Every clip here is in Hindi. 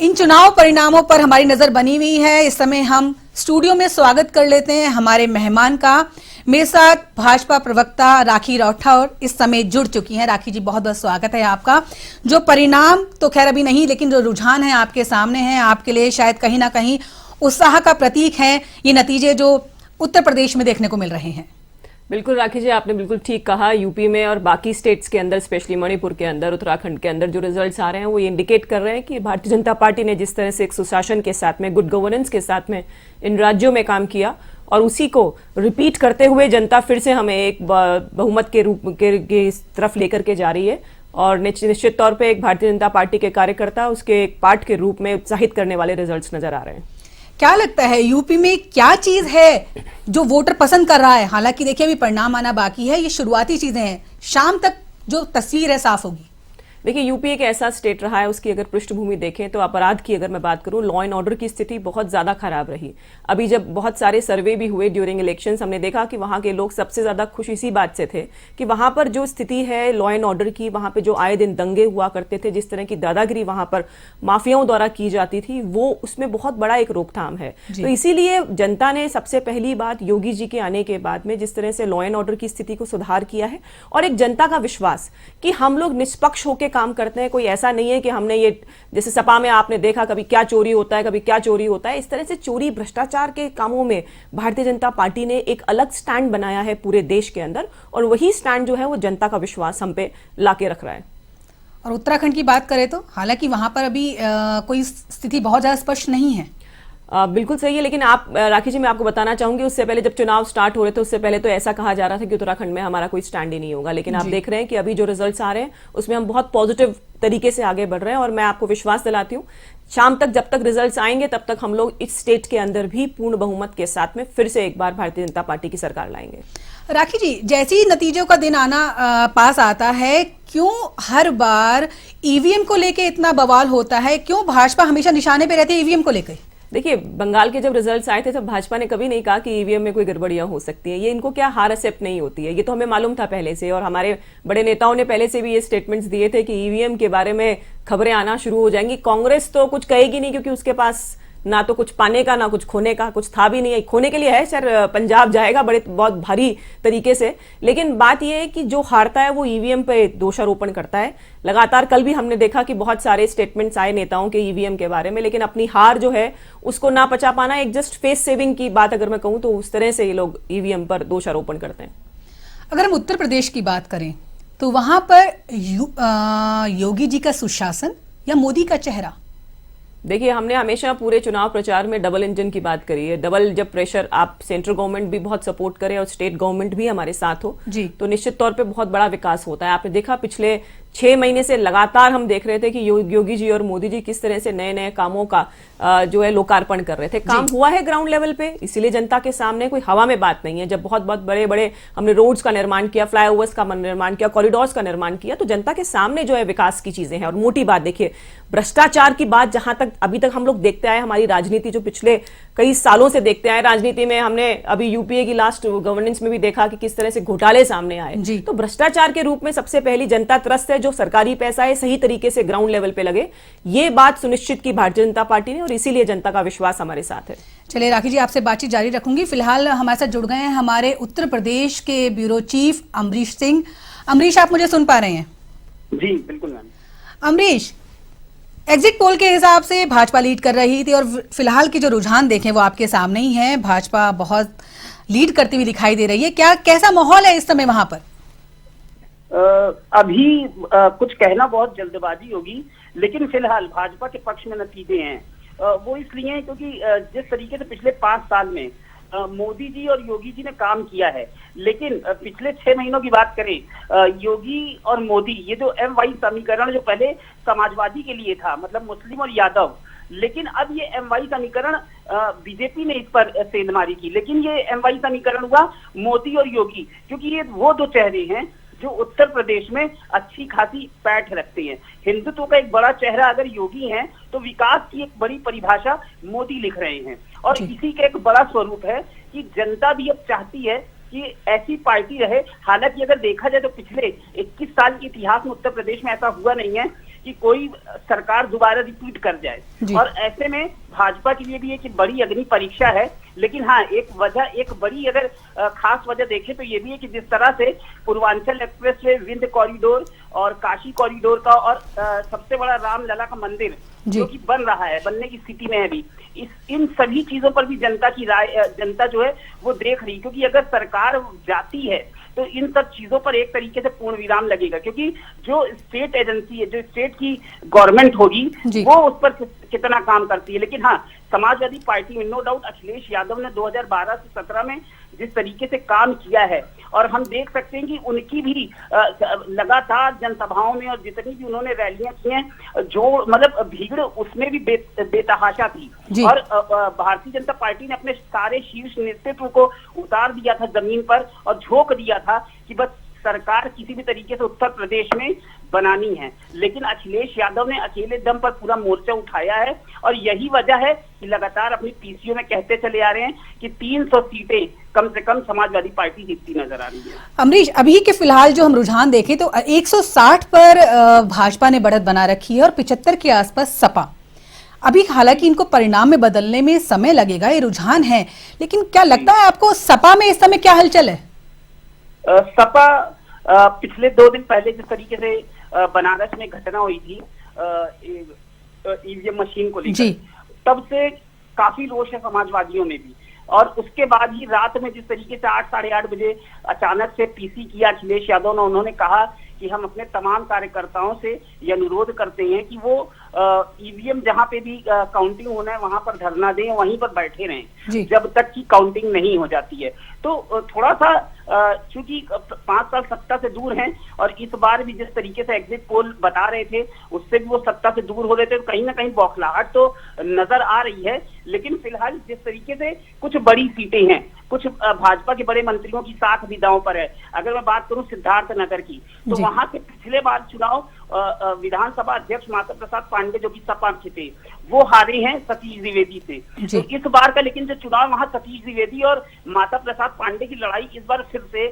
इन चुनाव परिणामों पर हमारी नजर बनी हुई है। इस समय हम स्टूडियो में स्वागत कर लेते हैं हमारे मेहमान का। मेरे साथ भाजपा प्रवक्ता राखी राठौर इस समय जुड़ चुकी हैं। राखी जी, बहुत बहुत स्वागत है आपका। जो परिणाम तो खैर अभी नहीं, लेकिन जो रुझान है आपके सामने है, आपके लिए शायद कहीं ना कहीं उत्साह का प्रतीक है ये नतीजे जो उत्तर प्रदेश में देखने को मिल रहे हैं। बिल्कुल राखी जी, आपने बिल्कुल ठीक कहा। यूपी में और बाकी स्टेट्स के अंदर, स्पेशली मणिपुर के अंदर, उत्तराखंड के अंदर जो रिजल्ट्स आ रहे हैं वो ये इंडिकेट कर रहे हैं कि भारतीय जनता पार्टी ने जिस तरह से एक सुशासन के साथ में, गुड गवर्नेंस के साथ में इन राज्यों में काम किया और उसी को रिपीट करते हुए जनता फिर से हमें एक बहुमत के रूप के तरफ लेकर के जा रही है। और निश्चित तौर पर एक भारतीय जनता पार्टी के कार्यकर्ता उसके एक पार्ट के रूप में उत्साहित करने वाले रिजल्ट्स नजर आ रहे हैं। क्या लगता है यूपी में क्या चीज है जो वोटर पसंद कर रहा है? हालांकि देखिए अभी परिणाम आना बाकी है, ये शुरुआती चीजें हैं, शाम तक जो तस्वीर है साफ होगी। देखिए, यूपी एक ऐसा स्टेट रहा है, उसकी अगर पृष्ठभूमि देखें तो अपराध की अगर मैं बात करूं, लॉ एंड ऑर्डर की स्थिति बहुत ज़्यादा खराब रही। अभी जब बहुत सारे सर्वे भी हुए ड्यूरिंग इलेक्शंस, हमने देखा कि वहाँ के लोग सबसे ज़्यादा खुश इसी बात से थे कि वहाँ पर जो स्थिति है लॉ एंड ऑर्डर की, वहाँ पर जो आए दिन दंगे हुआ करते थे, जिस तरह की दादागिरी वहाँ पर माफियाओं द्वारा की जाती थी, वो उसमें बहुत बड़ा एक रोकथाम है। तो इसीलिए जनता ने सबसे पहली बात योगी जी के आने के बाद में जिस तरह से लॉ एंड ऑर्डर की स्थिति को सुधार किया है और एक जनता का विश्वास कि हम लोग निष्पक्ष होकर काम करते हैं। कोई ऐसा नहीं है कि हमने ये, जैसे सपा में आपने देखा कभी क्या चोरी होता है, कभी क्या चोरी होता है, इस तरह से चोरी भ्रष्टाचार के कामों में भारतीय जनता पार्टी ने एक अलग स्टैंड बनाया है पूरे देश के अंदर, और वही स्टैंड जो है वो जनता का विश्वास हम पे लाके रख रहा है। और उत्तराखंड की बात करें तो हालांकि वहां पर अभी कोई स्थिति बहुत ज्यादा स्पष्ट नहीं है। बिल्कुल सही है, लेकिन आप राखी जी, मैं आपको बताना चाहूंगी, उससे पहले जब चुनाव स्टार्ट हो रहे थे उससे पहले तो ऐसा कहा जा रहा था कि उत्तराखंड में हमारा कोई स्टैंड ही नहीं होगा। लेकिन आप देख रहे हैं कि अभी जो रिजल्ट्स आ रहे हैं उसमें हम बहुत पॉजिटिव तरीके से आगे बढ़ रहे हैं। और मैं आपको विश्वास दिलाती हूँ, शाम तक जब तक रिजल्ट्स आएंगे तब तक हम लोग इस स्टेट के अंदर भी पूर्ण बहुमत के साथ में फिर से एक बार भारतीय जनता पार्टी की सरकार लाएंगे। राखी जी, जैसे ही नतीजों का दिन आना पास आता है, क्यों हर बार ईवीएम को लेके इतना बवाल होता है? क्यों भाजपा हमेशा निशाने पे रहती है ईवीएम को लेकर? देखिए, बंगाल के जब रिजल्ट्स आए थे तब भाजपा ने कभी नहीं कहा कि ईवीएम में कोई गड़बड़ियां हो सकती हैं। ये इनको क्या हार एक्सेप्ट नहीं होती है, ये तो हमें मालूम था पहले से, और हमारे बड़े नेताओं ने पहले से भी ये स्टेटमेंट्स दिए थे कि ईवीएम के बारे में खबरें आना शुरू हो जाएंगी। कांग्रेस तो कुछ कहेगी नहीं क्योंकि उसके पास ना तो कुछ पाने का ना कुछ खोने का, कुछ था भी नहीं है। खोने के लिए है सर, पंजाब जाएगा बहुत भारी तरीके से, लेकिन बात यह है कि जो हारता है वो ईवीएम पे दोषारोपण करता है लगातार। कल भी हमने देखा कि बहुत सारे स्टेटमेंट्स आए नेताओं के ईवीएम के बारे में, लेकिन अपनी हार जो है उसको ना पचा पाना, एक जस्ट फेस सेविंग की बात अगर मैं कहूं तो उस तरह से ये लोग ईवीएम पर दोषारोपण करते हैं। अगर हम उत्तर प्रदेश की बात करें तो वहां पर योगी जी का सुशासन या मोदी का चेहरा? देखिए, हमने हमेशा पूरे चुनाव प्रचार में डबल इंजन की बात करी है। डबल जब प्रेशर, आप सेंट्रल गवर्नमेंट भी बहुत सपोर्ट करे और स्टेट गवर्नमेंट भी हमारे साथ हो तो निश्चित तौर पे बहुत बड़ा विकास होता है। आपने देखा पिछले 6 महीने से लगातार हम देख रहे थे कि योगी जी और मोदी जी किस तरह से नए नए कामों का जो है लोकार्पण कर रहे थे। काम हुआ है ग्राउंड लेवल पे, इसीलिए जनता के सामने कोई हवा में बात नहीं है। जब बहुत बहुत बड़े बड़े हमने रोड्स का निर्माण किया, फ्लाईओवर्स का निर्माण किया, कॉरिडोर्स का निर्माण किया, तो जनता के सामने जो है विकास की चीजें हैं। और मोटी बात देखिए, भ्रष्टाचार की बात जहां तक अभी तक हम लोग देखते आए, हमारी राजनीति जो पिछले कई सालों से देखते आए राजनीति में, हमने अभी यूपीए की लास्ट गवर्नेंस में भी देखा कि किस तरह से घोटाले सामने आए। तो भ्रष्टाचार के रूप में सबसे पहली जनता त्रस्त है, जो सरकारी पैसा है सही तरीके से ग्राउंड लेवल पे लगे, ये बात सुनिश्चित की भारतीय जनता पार्टी ने, और इसीलिए जनता का विश्वास हमारे साथ है। चलिए राखी जी, आपसे बातचीत जारी रखूंगी। फिलहाल हमारे साथ जुड़ गए हैं हमारे उत्तर प्रदेश के ब्यूरो चीफ अमरीश सिंह। अमरीश, आप मुझे सुन पा रहे हैं? जी बिल्कुल मैम। अमरीश, एग्जिट पोल के हिसाब से भाजपा लीड कर रही थी और फिलहाल के जो रुझान देखें वो आपके सामने ही है, भाजपा बहुत लीड करती हुई दिखाई दे रही है। क्या कैसा माहौल है इस समय वहां पर? अभी कुछ कहना बहुत जल्दबाजी होगी, लेकिन फिलहाल भाजपा के पक्ष में नतीजे हैं। वो इसलिए हैं क्योंकि जिस तरीके से पिछले 5 साल में मोदी जी और योगी जी ने काम किया है, लेकिन पिछले 6 महीनों की बात करें, योगी और मोदी, ये जो MY समीकरण जो पहले समाजवादी के लिए था, मतलब मुस्लिम और यादव, लेकिन अब ये MY समीकरण बीजेपी ने इस पर सेंध मारी की, लेकिन ये MY समीकरण हुआ मोदी और योगी, क्योंकि ये वो दो चेहरे हैं जो उत्तर प्रदेश में अच्छी खासी पैठ रखते हैं। हिंदुत्व का एक बड़ा चेहरा अगर योगी है तो विकास की एक बड़ी परिभाषा मोदी लिख रहे हैं, और इसी का एक बड़ा स्वरूप है कि जनता भी अब चाहती है कि ऐसी पार्टी रहे। हालांकि अगर देखा जाए तो पिछले 21 साल के इतिहास में उत्तर प्रदेश में ऐसा हुआ नहीं है कि कोई सरकार दोबारा रिपीट कर जाए। और ऐसे में भाजपा के लिए भी एक बड़ी अग्नि परीक्षा है। लेकिन हाँ, एक बड़ी अगर खास वजह देखें तो ये भी है कि जिस तरह से पूर्वांचल एक्सप्रेसवे, विंध्य कॉरिडोर और काशी कॉरिडोर का और सबसे बड़ा रामलला का मंदिर जो कि बन रहा है, बनने की स्थिति में है अभी, इन सभी चीजों पर भी जनता जो है वो देख रही, क्योंकि अगर सरकार जाती है तो इन सब चीजों पर एक तरीके से पूर्ण विराम लगेगा, क्योंकि जो स्टेट एजेंसी है, जो स्टेट की गवर्नमेंट होगी, वो उस पर कितना काम करती है। लेकिन हाँ, समाजवादी पार्टी में नो डाउट अखिलेश यादव ने 2012 से 17 में जिस तरीके से काम किया है, और हम देख सकते हैं कि उनकी भी लगातार जनसभाओं में और जितनी भी उन्होंने रैलियां की हैं, जो मतलब भीड़ उसमें भी बेतहाशा थी। और भारतीय जनता पार्टी ने अपने सारे शीर्ष नेतृत्व को उतार दिया था जमीन पर और झोंक दिया था कि बस सरकार किसी भी तरीके से उत्तर प्रदेश में बनानी है। लेकिन अखिलेश यादव ने अकेले दम पर पूरा मोर्चा उठाया है, और यही वजह है कि लगातार अपनी पीसीओ में कहते चले आ रहे हैं कि 300 सीटें कम से कम समाजवादी पार्टी जीतती नजर आ रही है। अमरीश, अभी के फिलहाल जो हम रुझान देखें तो 160 पर भाजपा ने बढ़त बना रखी है और 75 के आसपास सपा। अभी हालांकि इनको परिणाम में बदलने में समय लगेगा, ये रुझान है, लेकिन क्या लगता है आपको सपा में इस समय क्या हलचल है? सपा पिछले 2 दिन पहले जिस तरीके से बनारस में घटना हुई थी ईवीएम मशीन को लेकर, तब से काफी रोष है समाजवादियों में भी। और उसके बाद ही रात में जिस तरीके से 8 साढ़े 8 बजे अचानक से पीसी किया अखिलेश यादव ने, उन्होंने कहा कि हम अपने तमाम कार्यकर्ताओं से ये अनुरोध करते हैं कि वो ईवीएम जहां पे भी काउंटिंग होना है वहां पर धरना दें, वहीं पर बैठे रहें जब तक की काउंटिंग नहीं हो जाती है। तो थोड़ा सा चूंकि 5 साल सत्ता से दूर हैं, और इस बार भी जिस तरीके से एग्जिट पोल बता रहे थे उससे भी वो सत्ता से दूर हो रहे थे, तो कहीं ना कहीं बौखलाहट तो नजर आ रही है। लेकिन फिलहाल जिस तरीके से कुछ बड़ी सीटें हैं, कुछ भाजपा के बड़े मंत्रियों की साख भी दांव पर है। अगर मैं बात करूं सिद्धार्थनगर की, तो वहां से पिछले बार चुनाव विधानसभा अध्यक्ष माता प्रसाद पांडे जो कि सपा के थे, वो हारे हैं सतीश द्विवेदी से। तो इस बार का लेकिन जो चुनाव वहां सतीश द्विवेदी और माता प्रसाद पांडे की लड़ाई इस बार फिर से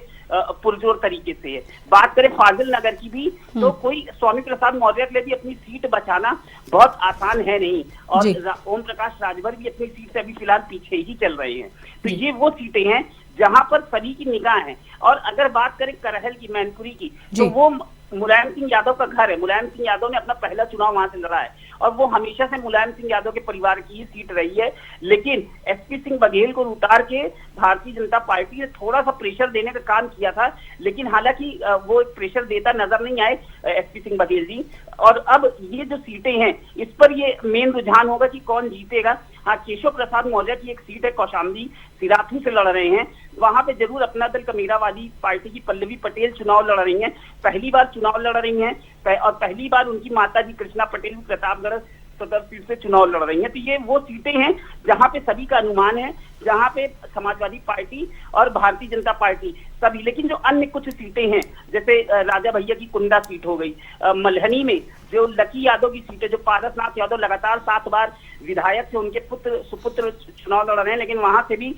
पुरजोर तरीके से है। बात करें फाजिल नगर की भी, तो कोई स्वामी प्रसाद मौर्य के लिए भी अपनी सीट बचाना बहुत आसान है नहीं, और ओम प्रकाश राजभर भी अपनी सीट से अभी फिलहाल पीछे ही चल रहे हैं। तो ये वो सीटें हैं जहां पर सभी की निगाह है। और अगर बात करें करहल की, मैनपुरी की, तो वो मुलायम सिंह यादव का घर है। मुलायम सिंह यादव ने अपना पहला चुनाव वहां से लड़ा है, और वो हमेशा से मुलायम सिंह यादव के परिवार की ही सीट रही है। लेकिन एसपी सिंह बघेल को उतार के भारतीय जनता पार्टी ने थोड़ा सा प्रेशर देने का काम किया था, लेकिन हालांकि वो प्रेशर देता नजर नहीं आए एसपी सिंह बघेल जी। और अब ये जो सीटें हैं, इस पर ये मेन रुझान होगा कि कौन जीतेगा। हाँ, केशव प्रसाद मौर्य की एक सीट है कौशाम्बी, सिराथू से लड़ रहे हैं, वहां पे जरूर अपना दल कमीरावादी पार्टी की पल्लवी पटेल चुनाव लड़ रही हैं, पहली बार चुनाव लड़ रही हैं, और पहली बार उनकी माता जी कृष्णा पटेल प्रतापगढ़ सदर सीट से चुनाव लड़ रही हैं। तो ये वो सीटें हैं जहां पे सभी का अनुमान है, जहां पे समाजवादी पार्टी और भारतीय जनता पार्टी सभी। लेकिन जो अन्य कुछ सीटें हैं, जैसे राजा भैया की कुंडा सीट हो गई, मल्हनी में जो लकी यादव की सीट है, जो पारसनाथ यादव लगातार 7 बार विधायक थे, उनके सुपुत्र चुनाव लड़ रहे हैं, लेकिन वहां से भी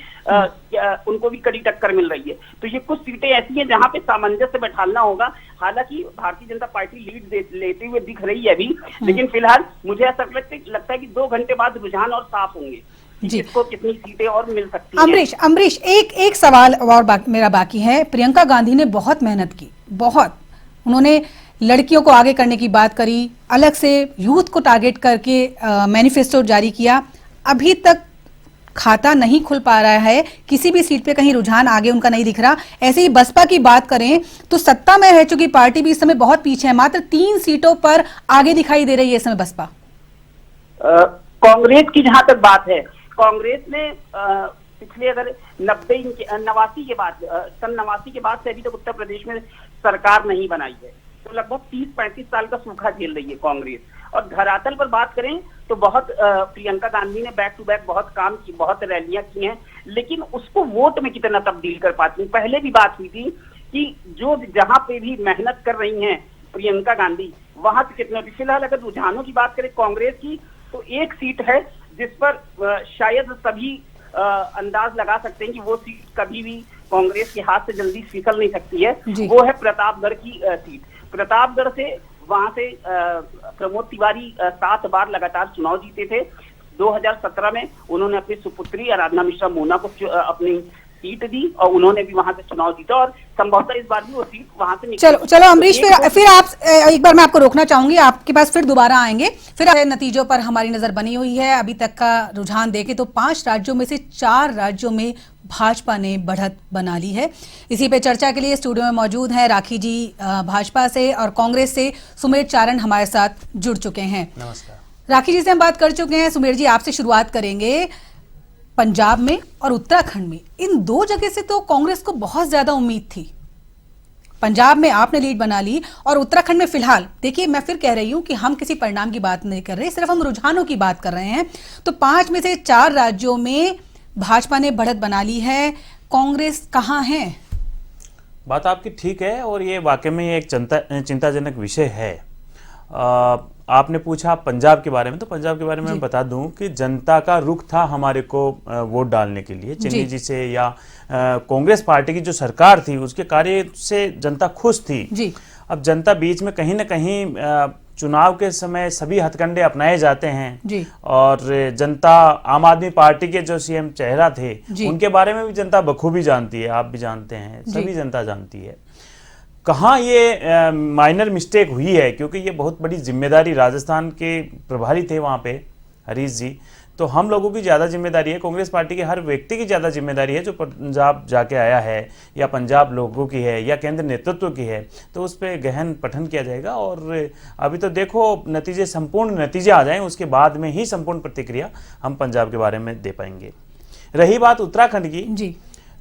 उनको भी कड़ी टक्कर मिल रही है। तो ये कुछ सीटें ऐसी हैं जहां पे सामंजस्य बैठाना होगा। हालांकि भारतीय जनता पार्टी लीड लेते हुए दिख रही है अभी, लेकिन फिलहाल मुझे ऐसा लगता है कि 2 घंटे बाद रुझान और साफ होंगे किसको कितनी सीटें और मिल सकती हैं। अमरीश, एक सवाल और मेरा बाकी है। प्रियंका गांधी ने बहुत मेहनत की, बहुत, उन्होंने लड़कियों को आगे करने की बात करी, अलग से यूथ को टारगेट करके मैनिफेस्टो जारी किया, अभी तक खाता नहीं खुल पा रहा है, किसी भी सीट पे कहीं रुझान आगे उनका नहीं दिख रहा। ऐसे ही बसपा की बात करें तो सत्ता में रह चुकी पार्टी भी इस समय बहुत पीछे है, मात्र 3 सीटों पर आगे दिखाई दे रही है इस समय बसपा। कांग्रेस की जहां तक बात है, कांग्रेस ने पिछले अगर 89 के बाद, सन 89 के बाद से अभी तक उत्तर प्रदेश में सरकार नहीं बनाई है, तो लगभग 30-35 साल का सूखा झेल रही है कांग्रेस। और धरातल पर बात करें तो बहुत प्रियंका गांधी ने बैक टू बैक बहुत काम की, बहुत रैलियां की हैं, लेकिन उसको वोट में कितना तब्दील कर पाती है। पहले भी बात हुई थी कि जो जहां पे भी मेहनत कर रही हैं प्रियंका गांधी, वहां से कितना। फिलहाल अगर रुझानों की बात करें कांग्रेस की, तो एक सीट है जिस पर शायद सभी अंदाज लगा सकते हैं कि वो सीट कभी भी कांग्रेस के हाथ से जल्दी फिसल नहीं सकती है, वो है प्रतापगढ़ की सीट। प्रतापगढ़ से वहां से प्रमोद तिवारी 7 बार लगातार चुनाव जीते थे। 2017 में उन्होंने अपनी सुपुत्री आराधना मिश्रा मोना को अपनी सीट दी और उन्होंने भी वहां से चुनाव जीता और संभवतः इस बार भी वो सीट वहां से चलो चलो अमरीश, फिर आप एक बार मैं आपको रोकना चाहूंगी, आपके पास फिर दोबारा आएंगे। फिर नतीजों पर हमारी नजर बनी हुई है। अभी तक का रुझान देखें तो 5 राज्यों में से 4 राज्यों में भाजपा ने बढ़त बना ली है। इसी पे चर्चा के लिए स्टूडियो में मौजूद हैं राखी जी भाजपा से और कांग्रेस से सुमेर चारण हमारे साथ जुड़ चुके हैं। नमस्कार। राखी जी से हम बात कर चुके हैं, सुमेर जी आपसे शुरुआत करेंगे। पंजाब में और उत्तराखंड में, इन 2 जगह से तो कांग्रेस को बहुत ज्यादा उम्मीद थी। पंजाब में आपने लीड बना ली और उत्तराखंड में फिलहाल देखिए, मैं फिर कह रही हूं कि हम किसी परिणाम की बात नहीं कर रहे, सिर्फ हम रुझानों की बात कर रहे हैं। तो 5 में से 4 राज्यों में भाजपा ने बढ़त बना ली है, कांग्रेस कहां है? बात आपकी ठीक है और ये वाकई में एक चिंताजनक विषय है। आपने पूछा पंजाब के बारे में, तो पंजाब के बारे में मैं बता दूं कि जनता का रुख था हमारे को वोट डालने के लिए चन्नी जी से, या कांग्रेस पार्टी की जो सरकार थी उसके कार्य से जनता खुश थी जी। अब जनता बीच में कहीं ना कहीं चुनाव के समय सभी हथकंडे अपनाए जाते हैं जी। और जनता आम आदमी पार्टी के जो सीएम चेहरा थे उनके बारे में भी जनता बखूबी जानती है, आप भी जानते हैं, सभी जनता जानती है। कहाँ ये माइनर मिस्टेक हुई है, क्योंकि ये बहुत बड़ी जिम्मेदारी, राजस्थान के प्रभारी थे वहाँ पे हरीश जी, तो हम लोगों की ज़्यादा जिम्मेदारी है, कांग्रेस पार्टी के हर व्यक्ति की ज़्यादा जिम्मेदारी है जो पंजाब जाके आया है, या पंजाब लोगों की है या केंद्र नेतृत्व की है, तो उस पर गहन पठन किया जाएगा। और अभी तो देखो नतीजे, संपूर्ण नतीजे आ जाएं, उसके बाद में ही संपूर्ण प्रतिक्रिया हम पंजाब के बारे में दे पाएंगे। रही बात उत्तराखंड की जी,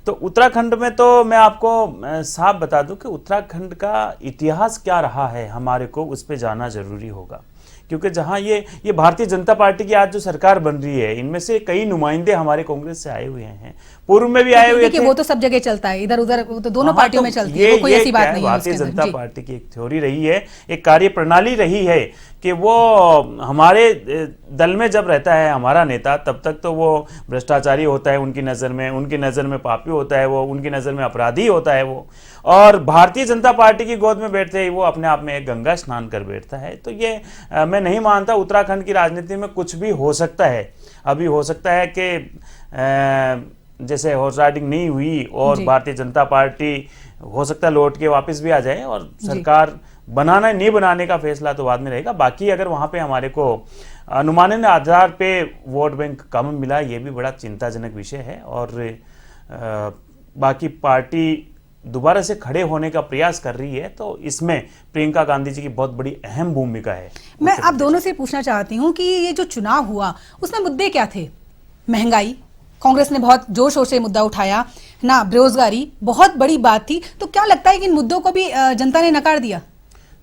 तो उत्तराखंड में तो मैं आपको साफ बता दूं कि उत्तराखंड का इतिहास क्या रहा है हमारे को उस पर जाना जरूरी होगा, क्योंकि जहां ये भारतीय जनता पार्टी की आज जो सरकार बन रही है, इनमें से कई नुमाइंदे हमारे कांग्रेस से आए हुए हैं, पूर्व में भी आए हुए थे। वो तो सब जगह चलता है, इधर उधर तो दोनों पार्टियों में चलती है, कोई ऐसी बात नहीं है। भारतीय जनता पार्टी की एक थ्योरी रही है, एक कार्य प्रणाली रही है कि वो हमारे दल में जब रहता है हमारा नेता, तब तक तो वो भ्रष्टाचारी होता है उनकी नज़र में, उनकी नज़र में पापी होता है वो, उनकी नज़र में अपराधी होता है वो, और भारतीय जनता पार्टी की गोद में बैठते ही वो अपने आप में एक गंगा स्नान कर बैठता है। तो ये मैं नहीं मानता। उत्तराखंड की राजनीति में कुछ भी हो सकता है। अभी हो सकता है कि जैसे हॉर्स राइडिंग नहीं हुई और भारतीय जनता पार्टी हो सकता है लौट के वापस भी आ जाए, और सरकार बनाना नहीं बनाने का फैसला तो बाद में रहेगा। बाकी अगर वहां पे हमारे को अनुमानित आधार पे वोट बैंक कम मिला, ये भी बड़ा चिंताजनक विषय है। और बाकी पार्टी दोबारा से खड़े होने का प्रयास कर रही है, तो इसमें प्रियंका गांधी जी की बहुत बड़ी अहम भूमिका है। मैं आप दोनों से पूछना चाहती हूँ कि ये जो चुनाव हुआ उसमें मुद्दे क्या थे? महंगाई, कांग्रेस ने बहुत जोर शोर से मुद्दा उठाया ना, बेरोजगारी बहुत बड़ी बात थी, तो क्या लगता है कि इन मुद्दों को भी जनता ने नकार दिया?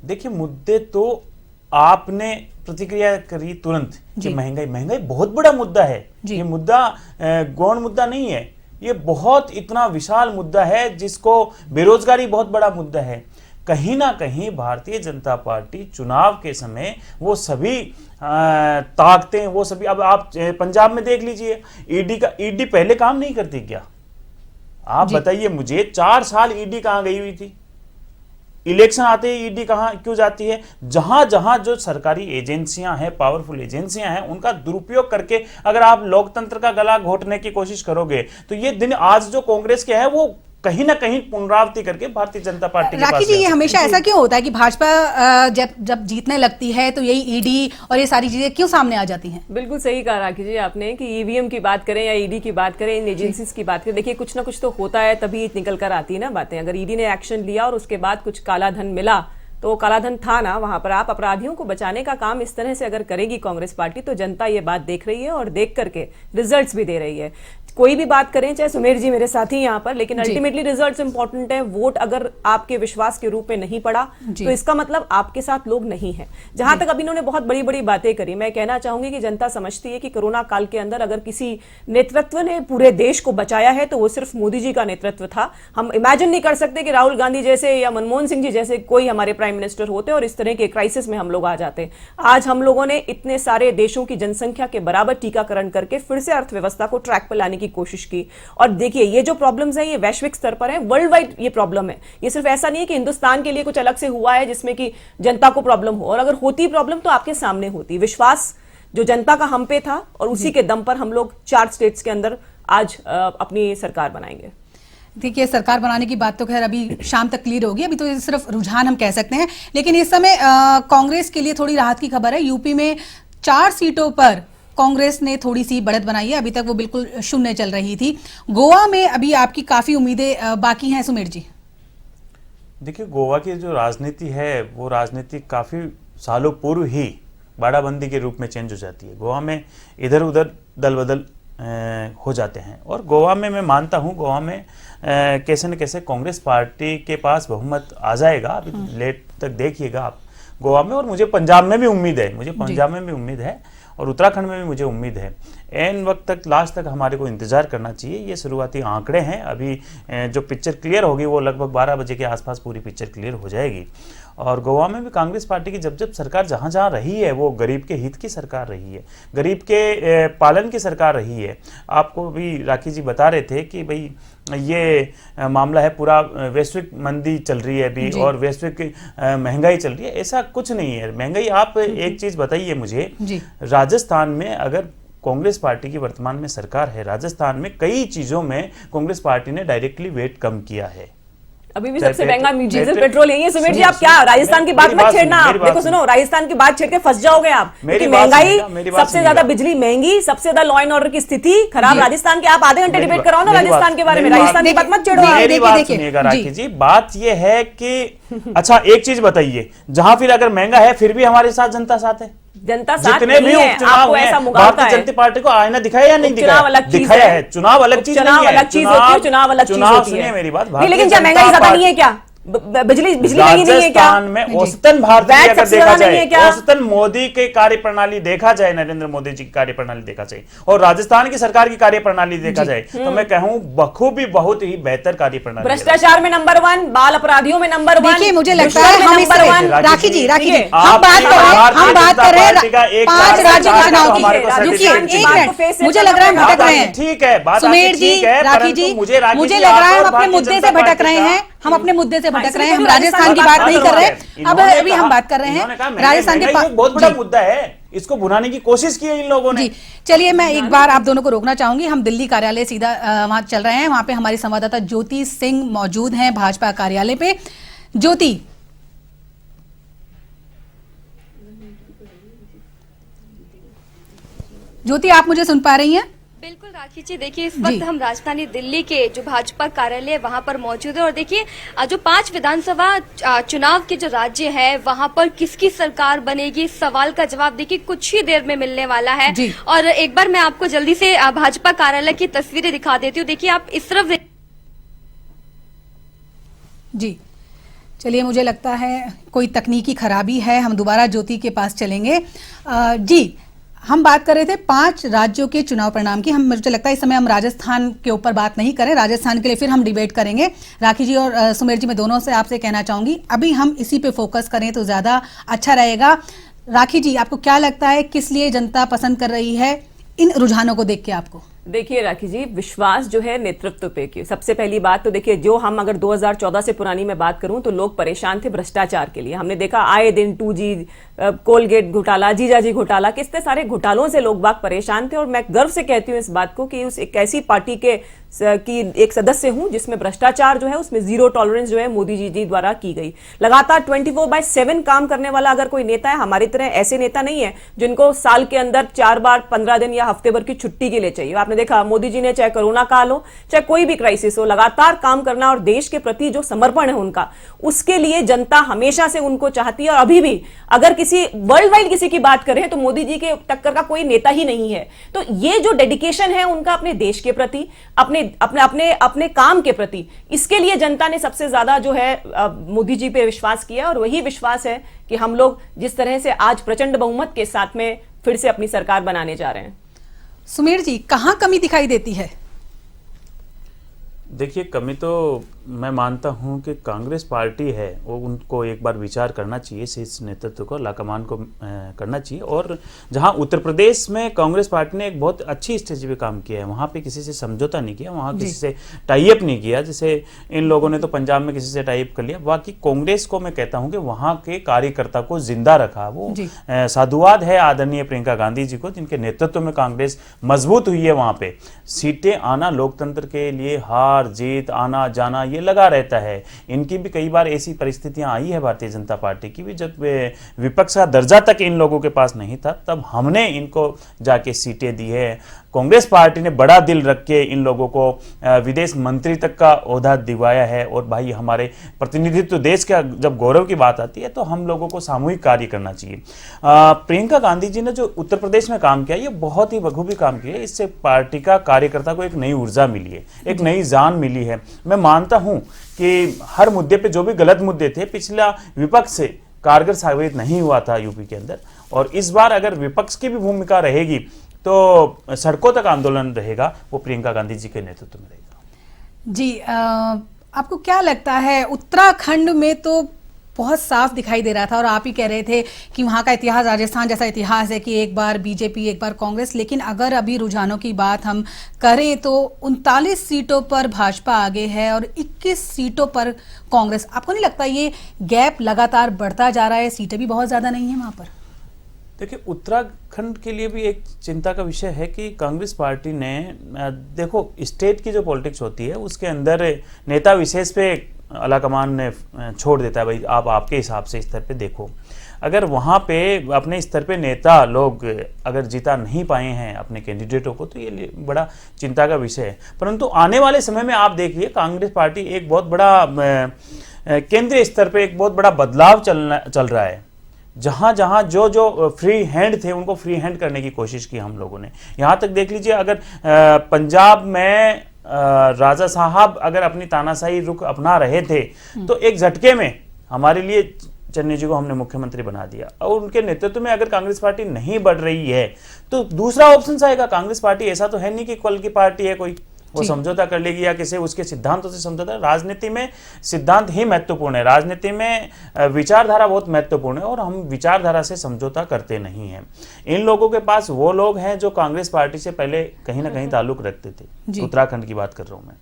देखिए, मुद्दे तो आपने प्रतिक्रिया करी तुरंत कि महंगाई बहुत बड़ा मुद्दा है। ये मुद्दा गौण मुद्दा नहीं है, ये बहुत इतना विशाल मुद्दा है, जिसको बेरोजगारी बहुत बड़ा मुद्दा है। कहीं ना कहीं भारतीय जनता पार्टी चुनाव के समय वो सभी ताकतें, वो सभी, अब आप पंजाब में देख लीजिए, ईडी पहले काम नहीं करती क्या? आप बताइए मुझे, 4 साल ईडी कहां गई हुई थी? इलेक्शन आते ही ईडी कहां क्यों जाती है? जहां जहां जो सरकारी एजेंसियां हैं, पावरफुल एजेंसियां हैं, उनका दुरुपयोग करके अगर आप लोकतंत्र का गला घोटने की कोशिश करोगे, तो ये दिन आज जो कांग्रेस के है वो कहीं ना कहीं पुनरावृत्ति करके भारतीय जनता पार्टी के पास। राखी जी, ये हमेशा ऐसा क्यों होता है कि भाजपा जब जीतने लगती है तो यही ईडी और ये सारी चीजें क्यों सामने आ जाती हैं? बिल्कुल सही कहा राखी जी आपने कि ईवीएम की बात करें या ईडी की बात करें, इन एजेंसीज की बात करें, देखिए कुछ ना कुछ तो होता है, तभी निकल कर आती है ना बातें। अगर ईडी ने एक्शन लिया और उसके बाद कुछ काला धन मिला, तो काला धन था ना वहां पर, आप अपराधियों को बचाने का काम इस तरह से अगर करेगी कांग्रेस पार्टी, तो जनता ये बात देख रही है और देख करके रिजल्ट्स भी दे रही है। कोई भी बात करें, चाहे सुमेर जी मेरे साथी यहाँ पर, लेकिन अल्टीमेटली रिजल्ट्स इंपॉर्टेंट है। वोट अगर आपके विश्वास के रूप में नहीं पड़ा, तो इसका मतलब आपके साथ लोग नहीं है। जहां तक अभी इन्होंने बहुत बड़ी बड़ी बातें करी, मैं कहना चाहूंगी कि जनता समझती है कि कोरोना काल के अंदर अगर किसी नेतृत्व ने पूरे देश को बचाया है तो वो सिर्फ मोदी जी का नेतृत्व था। हम इमेजिन नहीं कर सकते कि राहुल गांधी जैसे या मनमोहन सिंह जी जैसे कोई हमारे प्राइम मिनिस्टर होते और इस तरह के क्राइसिस में हम लोग आ जाते। आज हम लोगों ने इतने सारे देशों की जनसंख्या के बराबर टीकाकरण करके फिर से अर्थव्यवस्था को ट्रैक पर लाने की कोशिश की। और देखिए, ये जो प्रॉब्लम्स हैं ये वैश्विक स्तर पर है, वर्ल्ड वाइड ये प्रॉब्लम है। ये सिर्फ ऐसा नहीं है कि हिंदुस्तान के लिए कुछ अलग से हुआ है जिसमें कि जनता को प्रॉब्लम हो, और अगर होती प्रॉब्लम तो आपके सामने होती। विश्वास जो जनता का हम पे था और उसी के दम पर हम लोग 4 स्टेट्स के अंदर आज अपनी सरकार बनाएंगे। देखिए, सरकार बनाने की बात तो खैर अभी शाम तक क्लियर होगी, अभी तो ये सिर्फ रुझान हम कह सकते हैं। लेकिन इस समय कांग्रेस के लिए थोड़ी राहत की खबर है। यूपी में 4 सीटों पर कांग्रेस ने थोड़ी सी बढ़त बनाई है, अभी तक वो बिल्कुल शून्य चल रही थी। गोवा में अभी आपकी काफी उम्मीदें बाकी हैं सुमेर जी। देखिए, गोवा की जो राजनीति है वो राजनीति काफी सालों पूर्व ही बाड़ाबंदी के रूप में चेंज हो जाती है। गोवा में इधर उधर दल बदल हो जाते हैं, और गोवा में मैं मानता हूं गोवा में कैसे न कैसे कांग्रेस पार्टी के पास बहुमत आ जाएगा। अभी लेट तक देखिएगा आप गोवा में, और मुझे पंजाब में भी उम्मीद है, और उत्तराखंड में भी मुझे उम्मीद है। एन वक्त तक, लास्ट तक हमारे को इंतजार करना चाहिए। ये शुरुआती आंकड़े हैं, अभी जो पिक्चर क्लियर होगी वो लगभग 12 बजे के आसपास पूरी पिक्चर क्लियर हो जाएगी। और गोवा में भी कांग्रेस पार्टी की जब सरकार जहाँ जहाँ रही है वो गरीब के हित की सरकार रही है, गरीब के पालन की सरकार रही है। आपको भी राखी जी बता रहे थे कि भाई ये मामला है पूरा वैश्विक मंदी चल रही है अभी, और वैश्विक महंगाई चल रही है। ऐसा कुछ नहीं है महंगाई। आप एक चीज बताइए मुझे, राजस्थान में अगर कांग्रेस पार्टी की वर्तमान में सरकार है, राजस्थान में कई चीजों में कांग्रेस पार्टी ने डायरेक्टली वेट कम किया है। अभी भी सबसे महंगा डीजल पेट्रोल यही है। सुमेर जी, आप क्या राजस्थान की बात मत छेड़ना। आप देखो, सुनो, राजस्थान की बात छेड़ के फंस जाओगे आप, क्योंकि महंगाई सबसे ज्यादा, बिजली महंगी, सबसे ज्यादा लॉ एंड ऑर्डर की स्थिति खराब राजस्थान की। आप आधे घंटे डिबेट कराओ ना राजस्थान के बारे में, राजस्थान की बात मत छेड़ो। मेरी बात सुनिएगा राखी जी, बात ये है कि अच्छा एक चीज बताइए, जहां फिर अगर महंगा है फिर भी हमारे साथ जनता साथ है। जनता साथ जितने भी उपचुनाव हुए भारतीय जनता पार्टी को आईना दिखाया या नहीं दिखाया? दिखाया है। चुनाव अलग चीज नहीं है, चुनाव अलग चीज होती है। मेरी बात, लेकिन क्या महंगाई ज्यादा नहीं है क्या? बिजली महंगी नहीं है क्या? राजस्थान में औसतन भारतीय अगर देखा जाए, औसतन मोदी के कार्यप्रणाली देखा जाए, नरेंद्र मोदी जी की कार्यप्रणाली देखा जाए, और राजस्थान की सरकार की कार्यप्रणाली देखा जाए, तो मैं कहूं बखूबी बहुत ही बेहतर कार्यप्रणाली। भ्रष्टाचार में नंबर 1, बाल अपराधियों में नंबर 1। देखिए, मुझे लगता है हम नंबर 1। राखी जी हम बात कर रहे हैं 5 राज्यों के चुनाव की। रुकिए एक मिनट, मुझे लग रहा है भटक रहे हैं। ठीक है बात, सुमेर जी, राखी जी, मुझे लग रहा है हम अपने मुद्दे से भटक रहे हैं। हम अपने मुद्दे से भटक रहे हैं, हम राजस्थान की बात नहीं कर रहे हैं। अब अभी हम बात कर रहे हैं राजस्थान के बहुत बड़ा मुद्दा है, इसको भुनाने की कोशिश की है इन लोगों ने। चलिए, मैं एक बार आप दोनों को रोकना चाहूंगी। हम दिल्ली कार्यालय सीधा वहां चल रहे हैं, वहां पे हमारी संवाददाता ज्योति सिंह मौजूद हैं भाजपा कार्यालय पे। ज्योति, आप मुझे सुन पा रही हैं? बिल्कुल राखी जी, देखिए इस वक्त हम राजधानी दिल्ली के जो भाजपा कार्यालय है वहां पर मौजूद है, और देखिए जो 5 विधानसभा चुनाव के जो राज्य है वहां पर किसकी सरकार बनेगी, इस सवाल का जवाब देखिए कुछ ही देर में मिलने वाला है। और एक बार मैं आपको जल्दी से भाजपा कार्यालय की तस्वीरें दिखा देती हूँ। देखिए आप इस तरफ जी। चलिए, मुझे लगता है कोई तकनीकी खराबी है, हम दोबारा ज्योति के पास चलेंगे। जी, हम बात कर रहे थे 5 राज्यों के चुनाव परिणाम की। मुझे लगता है इस समय हम राजस्थान के ऊपर बात नहीं करें, राजस्थान के लिए फिर हम डिबेट करेंगे। राखी जी और सुमेर जी, मैं दोनों से आपसे कहना चाहूंगी अभी हम इसी पे फोकस करें तो ज्यादा अच्छा रहेगा। राखी जी, आपको क्या लगता है किस लिए जनता पसंद कर रही है इन रुझानों को देख के? आपको देखिए राखी जी, विश्वास जो है नेतृत्व पे की सबसे पहली बात तो देखिए, जो हम अगर 2014 से पुरानी में बात करूं तो लोग परेशान थे भ्रष्टाचार के लिए। हमने देखा आए दिन 2G, कोलगेट घोटाला, जीजाजी घोटाला, कितने सारे घोटालों से लोग बाग परेशान थे। और मैं गर्व से कहती हूं इस बात को कि उस एक ऐसी पार्टी की एक सदस्य हूं जिसमें भ्रष्टाचार जो है उसमें 0 टॉलरेंस जो है मोदी जी द्वारा की गई। लगातार 24/7 काम करने वाला अगर कोई नेता है, हमारी तरह ऐसे नेता नहीं है जिनको साल के अंदर 4 बार 15 दिन या हफ्ते भर की छुट्टी के लिए चाहिए। आपने देखा मोदी जी ने, चाहे कोरोना काल हो चाहे कोई भी क्राइसिस हो, लगातार काम करना और देश के प्रति जो समर्पण है उनका, उसके लिए जनता हमेशा से उनको चाहती है। और अभी भी अगर किसी वर्ल्ड वाइड किसी की बात करें तो मोदी जी के टक्कर का कोई नेता ही नहीं है। तो ये जो डेडिकेशन है उनका अपने देश के प्रति, अपने काम के प्रति, इसके लिए जनता ने सबसे ज्यादा जो है मोदी जी पे विश्वास किया। और वही विश्वास है कि हम लोग जिस तरह से आज प्रचंड बहुमत के साथ में फिर से अपनी सरकार बनाने जा रहे हैं। सुमेर जी, कहां कमी दिखाई देती है? देखिए, कमी तो मैं मानता हूं कि कांग्रेस पार्टी है वो उनको एक बार विचार करना चाहिए, शीर्ष नेतृत्व को, लाकमान को करना चाहिए। और जहां उत्तर प्रदेश में कांग्रेस पार्टी ने एक बहुत अच्छी स्टेज पे काम किया है, वहां पे किसी से समझौता नहीं किया, वहां किसी से टाई अप नहीं किया, जैसे इन लोगों ने तो पंजाब में किसी से टाई अप कर लिया। बाकी कांग्रेस को मैं कहता हूं कि वहां के कार्यकर्ता को जिंदा रखा। वो साधुवाद है आदरणीय प्रियंका गांधी जी को, जिनके नेतृत्व में कांग्रेस मजबूत हुई है। वहां पे सीटें आना लोकतंत्र के लिए हार जीत आना जाना ये लगा रहता है। इनकी भी कई बार ऐसी परिस्थितियां आई है भारतीय जनता पार्टी की भी, जब विपक्ष का दर्जा तक इन लोगों के पास नहीं था, तब हमने इनको जाके सीटें दी है। कांग्रेस पार्टी ने बड़ा दिल रख के इन लोगों को विदेश मंत्री तक का ओहदा दिलवाया है। और भाई, हमारे प्रतिनिधित्व देश का जब गौरव की बात आती है तो हम लोगों को सामूहिक कार्य करना चाहिए। प्रियंका गांधी जी ने जो उत्तर प्रदेश में काम किया, ये बहुत ही बखूबी काम किया। इससे पार्टी का कार्यकर्ता को एक नई ऊर्जा मिली है, एक नई जान मिली है। मैं मानता हूं कि हर मुद्दे पे जो भी गलत मुद्दे थे, पिछला विपक्ष से कारगर साबित नहीं हुआ था यूपी के अंदर। और इस बार अगर विपक्ष की भी भूमिका रहेगी तो सड़कों तक आंदोलन रहेगा, वो प्रियंका गांधी जी के नेतृत्व में रहेगा। जी, आपको क्या लगता है, उत्तराखंड में तो बहुत साफ दिखाई दे रहा था और आप ही कह रहे थे कि वहां का इतिहास राजस्थान जैसा इतिहास है कि एक बार बीजेपी एक बार कांग्रेस, लेकिन अगर अभी रुझानों की बात हम करें तो 39 सीटों पर भाजपा आगे है और 21 सीटों पर कांग्रेस। आपको नहीं लगता ये गैप लगातार बढ़ता जा रहा है? सीटें भी बहुत ज्यादा नहीं है वहां पर। देखिए, उत्तराखंड के लिए भी एक चिंता का विषय है कि कांग्रेस पार्टी ने, देखो, स्टेट की जो पॉलिटिक्स होती है उसके अंदर नेता विशेष पे आलाकमान ने छोड़ देता है, भाई आप आपके हिसाब से स्तर पे देखो। अगर वहाँ पे अपने स्तर पे नेता लोग अगर जीता नहीं पाए हैं अपने कैंडिडेटों को, तो ये बड़ा चिंता का विषय है। परंतु आने वाले समय में आप देखिए, कांग्रेस पार्टी एक बहुत बड़ा केंद्रीय स्तर पे एक बहुत बड़ा बदलाव चल रहा है। जहां जहां जो फ्री हैंड थे उनको फ्री हैंड करने की कोशिश की हम लोगों ने। यहां तक देख लीजिए, अगर पंजाब में राजा साहब अगर अपनी तानाशाही रुख अपना रहे थे तो एक झटके में हमारे लिए चन्नी जी को हमने मुख्यमंत्री बना दिया। और उनके नेतृत्व में अगर कांग्रेस पार्टी नहीं बढ़ रही है तो दूसरा ऑप्शन आएगा। कांग्रेस पार्टी ऐसा तो है नहीं कि कल की पार्टी है कोई, वो समझौता कर लेगी या किसी उसके सिद्धांतों से समझौता। राजनीति में सिद्धांत ही महत्वपूर्ण है, राजनीति में विचारधारा बहुत महत्वपूर्ण है और हम विचारधारा से समझौता करते नहीं हैं। इन लोगों के पास वो लोग हैं जो कांग्रेस पार्टी से पहले कहीं ना कहीं ताल्लुक रखते थे। उत्तराखंड की बात कर रहा हूं मैं।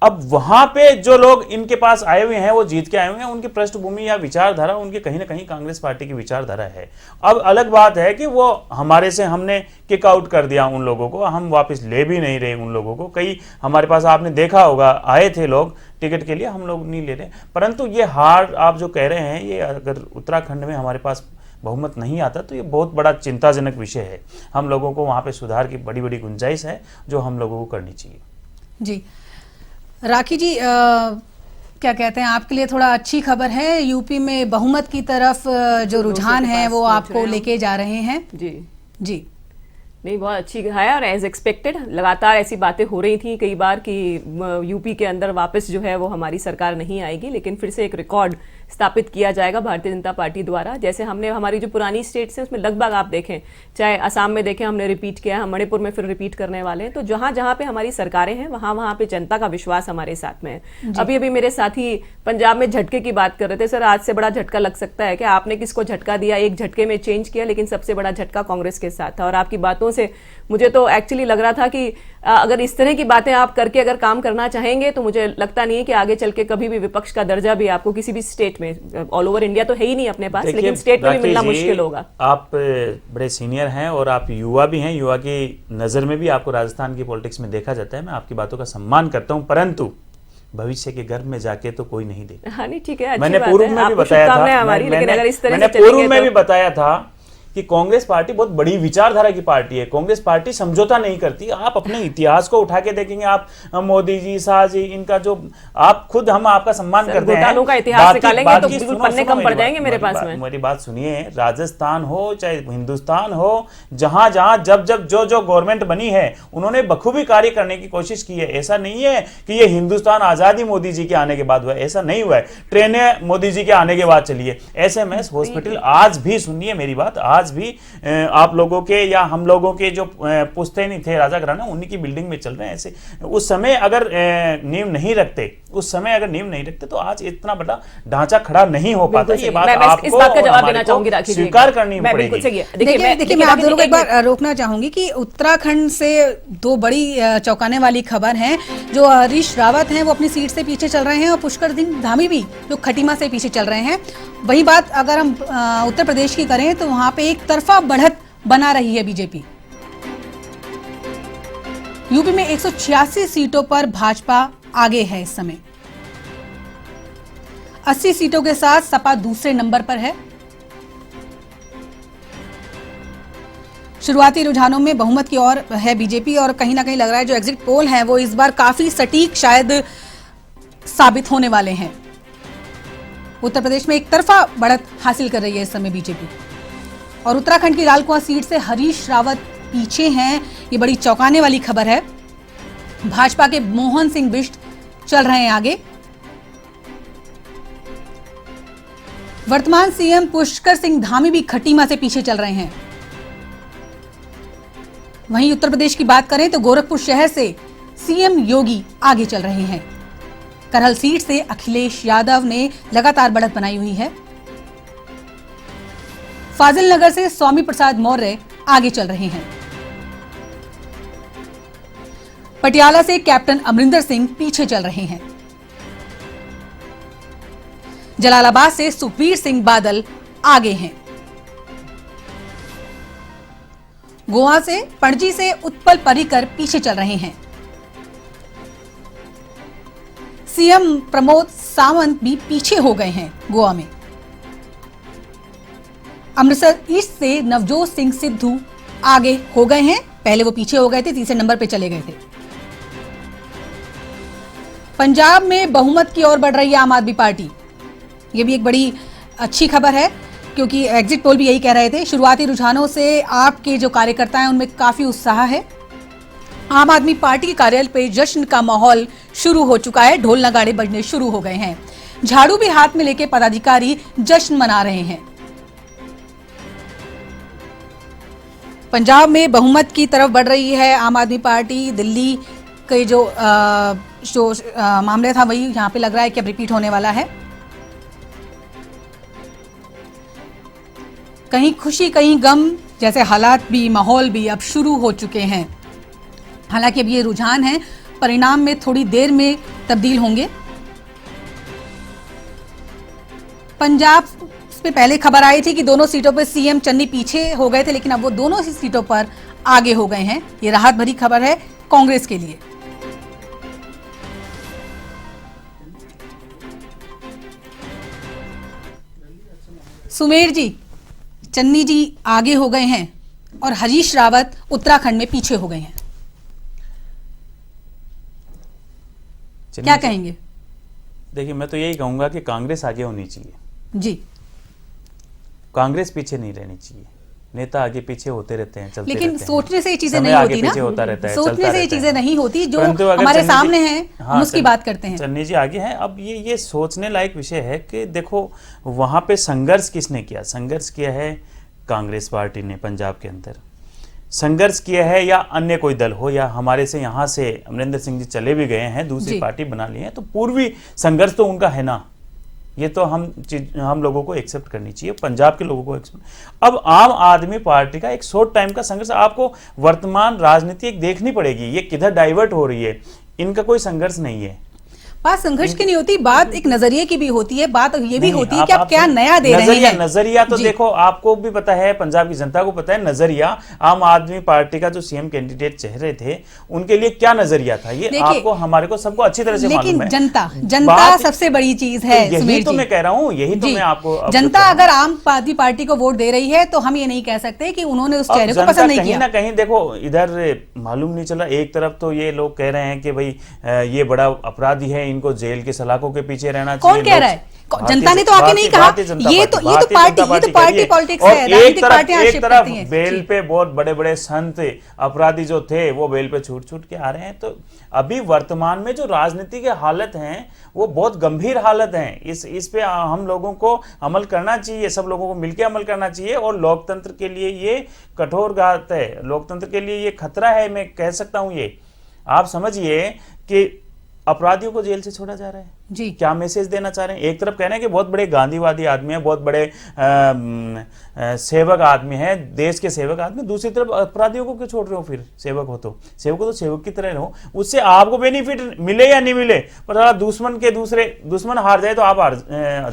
अब वहां पे जो लोग इनके पास आए हुए हैं, वो जीत के आए हुए हैं, उनकी पृष्ठभूमि या विचारधारा उनकी कहीं ना कहीं कांग्रेस पार्टी की विचारधारा है। अब अलग बात है कि वो हमारे से हमने किक आउट कर दिया उन लोगों को, हम वापस ले भी नहीं रहे उन लोगों को। कई हमारे पास आपने देखा होगा आए थे लोग टिकट के लिए, हम लोग नहीं ले रहे। परंतु ये हार आप जो कह रहे हैं, ये अगर उत्तराखंड में हमारे पास बहुमत नहीं आता तो ये बहुत बड़ा चिंताजनक विषय है। हम लोगों को वहाँ पे सुधार की बड़ी बड़ी गुंजाइश है जो हम लोगों को करनी चाहिए। जी, राखी जी, क्या कहते हैं, आपके लिए थोड़ा अच्छी खबर है, यूपी में बहुमत की तरफ जो रुझान है वो आपको लेके जा रहे हैं। जी जी, नहीं, बहुत अच्छी है और एज एक्सपेक्टेड लगातार ऐसी बातें हो रही थी कई बार कि यूपी के अंदर वापस जो है वो हमारी सरकार नहीं आएगी, लेकिन फिर से एक रिकॉर्ड स्थापित किया जाएगा भारतीय जनता पार्टी द्वारा। जैसे हमने हमारी जो पुरानी स्टेट्स हैं उसमें लगभग आप देखें, चाहे असम में देखें हमने रिपीट किया, हम मणिपुर में फिर रिपीट करने वाले हैं। तो जहां जहां पे हमारी सरकारें हैं वहां पे जनता का विश्वास हमारे साथ में है। अभी अभी मेरे साथी पंजाब में झटके की बात कर रहे थे, सर आज से बड़ा झटका लग सकता है कि आपने किसको झटका दिया, एक झटके में चेंज किया, लेकिन सबसे बड़ा झटका कांग्रेस के साथ था। और आपकी बातों से मुझे तो एक्चुअली लग रहा था कि अगर इस तरह की बातें आप करके अगर काम करना चाहेंगे तो मुझे लगता नहीं है कि आगे चल के कभी भी विपक्ष का दर्जा भी आपको किसी भी स्टेट में, ऑल ओवर इंडिया तो है ही नहीं अपने पास, लेकिन स्टेट में भी मिलना मुश्किल होगा। आप बड़े सीनियर हैं और आप युवा भी हैं, युवा की नजर में भी आपको राजस्थान की पॉलिटिक्स में देखा जाता है। मैं आपकी बातों का सम्मान करता हूं, परंतु भविष्य के गर्भ में जाके तो कोई नहीं देखा। हाँ नहीं, ठीक है, मैंने पूर्व में भी बताया था, मैंने पूर्व में भी बताया था कि कांग्रेस पार्टी बहुत बड़ी विचारधारा की पार्टी है। कांग्रेस पार्टी समझौता नहीं करती। आप अपने इतिहास को उठा के देखेंगे, आप मोदी जी, शाह जी, इनका जो आप खुद, हम आपका सम्मान करते हैं, घोटालों का इतिहास निकालेंगे तो बिल्कुल पन्ने कम पड़ जाएंगे मेरे पास में। मेरी बात सुनिए, राजस्थान हो चाहे हिंदुस्तान हो, जहां जहां जब जब जो गवर्नमेंट बनी है उन्होंने बखूबी कार्य करने की कोशिश की है। ऐसा नहीं है कि ये हिंदुस्तान आजादी मोदी जी के आने के बाद हुआ, ऐसा नहीं हुआ है। ट्रेनें मोदी जी के आने के बाद चली है। SMS हॉस्पिटल आज भी, सुनिए मेरी बात, आज आज भी आप लोगों के या हम लोगों के जो पुश्तैनी थे राजा घराना, उन्हीं की बिल्डिंग में चल रहे हैं। ऐसे उस समय अगर नींव नहीं रखते, तो आज इतना बड़ा ढांचा खड़ा नहीं हो पाता। ये बात आपको इस बात का जवाब देना चाहूंगी राखी जी, स्वीकार करनी पड़ेगी। देखिए मैं आप दोनों को एक बार रोकना चाहूंगी कि उत्तराखंड से दो बड़ी चौंकाने वाली खबर है। जो हरीश रावत हैं वो अपनी सीट से पीछे चल रहे हैं और पुष्कर सिंह धामी भी जो खटीमा से पीछे चल रहे हैं। वही बात अगर हम उत्तर प्रदेश की करें तो वहां पे एक तरफा बढ़त बना रही है बीजेपी। यूपी में 186 सीटों पर भाजपा आगे है इस समय। 80 सीटों के साथ सपा दूसरे नंबर पर है। शुरुआती रुझानों में बहुमत की ओर है बीजेपी और कहीं ना कहीं लग रहा है जो एग्जिट पोल हैं वो इस बार काफी सटीक शायद साबित होने वाले हैं। उत्तर प्रदेश में एक तरफा बढ़त हासिल कर रही है इस समय बीजेपी और उत्तराखंड की लालकुआं सीट से हरीश रावत पीछे हैं। ये बड़ी चौंकाने वाली खबर है। भाजपा के मोहन सिंह बिष्ट चल रहे हैं आगे। वर्तमान सीएम पुष्कर सिंह धामी भी खटीमा से पीछे चल रहे हैं। वहीं उत्तर प्रदेश की बात करें तो गोरखपुर शहर से सीएम योगी आगे चल रहे हैं। करहल सीट से अखिलेश यादव ने लगातार बढ़त बनाई हुई है। फाजिल नगर से स्वामी प्रसाद मौर्य आगे चल रहे हैं। पटियाला से कैप्टन अमरिंदर सिंह पीछे चल रहे हैं। जलालाबाद से सुखबीर सिंह बादल आगे हैं। गोवा से पणजी से उत्पल पर्रिकर पीछे चल रहे हैं। सीएम प्रमोद सावंत भी पीछे हो गए हैं गोवा में। अमृतसर ईस्ट से नवजोत सिंह सिद्धू आगे हो गए हैं। पहले वो पीछे हो गए थे, तीसरे नंबर पे चले गए थे। पंजाब में बहुमत की ओर बढ़ रही है आम आदमी पार्टी। ये भी एक बड़ी अच्छी खबर है क्योंकि एग्जिट पोल भी यही कह रहे थे। शुरुआती रुझानों से आपके जो कार्यकर्ता हैं उनमें काफी उत्साह है। आम आदमी पार्टी के कार्यालय पे जश्न का माहौल शुरू हो चुका है। ढोल नगाड़े बजने शुरू हो गए हैं। झाड़ू भी हाथ में लेके पदाधिकारी जश्न मना रहे हैं। पंजाब में बहुमत की तरफ बढ़ रही है आम आदमी पार्टी। दिल्ली के जो मामले था वही यहां पे लग रहा है कि अब रिपीट होने वाला है। कहीं खुशी कहीं गम जैसे हालात भी, माहौल भी अब शुरू हो चुके हैं। हालांकि अब ये रुझान है, परिणाम में थोड़ी देर में तब्दील होंगे। पंजाब पे पहले खबर आई थी कि दोनों सीटों पर सीएम चन्नी पीछे हो गए थे, लेकिन अब वो दोनों ही सीटों पर आगे हो गए हैं। ये राहत भरी खबर है कांग्रेस के लिए। सुमेर जी, चन्नी जी आगे हो गए हैं और हरीश रावत उत्तराखंड में पीछे हो गए हैं। क्या कहेंगे? देखिए, मैं तो यही कहूंगा कि कांग्रेस आगे होनी चाहिए जी। कांग्रेस पीछे नहीं रहनी चाहिए। नेता आगे पीछे होते रहते हैं, चलते लेकिन रहते सोचने से ये चीजें समय नहीं आगे होती ना। पीछे होता रहता है, सोचने चलता से ये रहता चीजें है। नहीं होती जो परंतु अगर हमारे चन्नी सामने जी- हैं हाँ, हम उसकी बात करते हैं। चन्नी जी आगे हैं। अब ये सोचने लायक विषय है कि देखो वहां पे संघर्ष किसने किया। संघर्ष किया है कांग्रेस पार्टी ने पंजाब के अंदर। संघर्ष किया है या अन्य कोई दल हो, या हमारे से यहाँ से अमरिंदर सिंह जी चले भी गए हैं, दूसरी पार्टी बना ली है, तो पूर्वी संघर्ष तो उनका है ना। ये तो हम लोगों को एक्सेप्ट करनी चाहिए, पंजाब के लोगों को एक्सेप्ट। अब आम आदमी पार्टी का एक शॉर्ट टाइम का संघर्ष आपको वर्तमान राजनीति एक देखनी पड़ेगी, ये किधर डाइवर्ट हो रही है। इनका कोई संघर्ष नहीं है। बात संघर्ष की नहीं होती, बात एक नजरिए की भी होती है। बात ये भी होती है कि आप क्या नया दे रहे हैं। नजरिया तो देखो, आपको भी पता है, पंजाब की जनता को पता है नजरिया। आम आदमी पार्टी का जो सीएम कैंडिडेट चेहरे थे उनके लिए क्या नजरिया था, ये आपको हमारे को सबको अच्छी तरह से मालूम है। जनता सबसे बड़ी चीज है। यही तो मैं कह रहा हूँ, यही तो मैं आपको। जनता अगर आम आदमी पार्टी को वोट दे रही है तो हम ये नहीं कह सकते कि उन्होंने उस चेहरे को पसंद नहीं किया। कहीं ना कहीं देखो, इधर मालूम नहीं चला। एक तरफ तो ये लोग कह रहे हैं कि भाई ये बड़ा अपराधी है, इनको जेल के सलाखों के पीछे रहना चाहिए। कौन कह रहा है? जनता ने तो आके नहीं कहा। ये तो पार्टी पॉलिटिक्स है, राजनीतिक पार्टियां एक तरफ बेल पे बहुत बड़े बड़े संत अपराधी जो थे वो बेल पे छूट के आ रहे हैं। तो अभी वर्तमान में जो राजनीति के हालत हैं वो बहुत गंभीर हालत हैं। इस पे हम लोगों को अमल करना चाहिए, सब लोगों को मिलकर अमल करना चाहिए। और लोकतंत्र के लिए ये कठोर घात है, लोकतंत्र के लिए ये खतरा है, मैं कह सकता हूं। ये आप समझिए कि अपराधियों को जेल से छोड़ा जा रहा है जी। क्या मैसेज देना चाह रहे हैं? एक तरफ कह रहे हैं कि बहुत बड़े गांधीवादी आदमी है, बहुत बड़े सेवक आदमी है, देश के सेवक आदमी, दूसरी तरफ अपराधियों को क्यों छोड़ रहे हो? फिर सेवक हो तो सेवक की तरह रहो, उससे आपको बेनिफिट मिले या नहीं मिले, पर दुश्मन हार जाए तो आप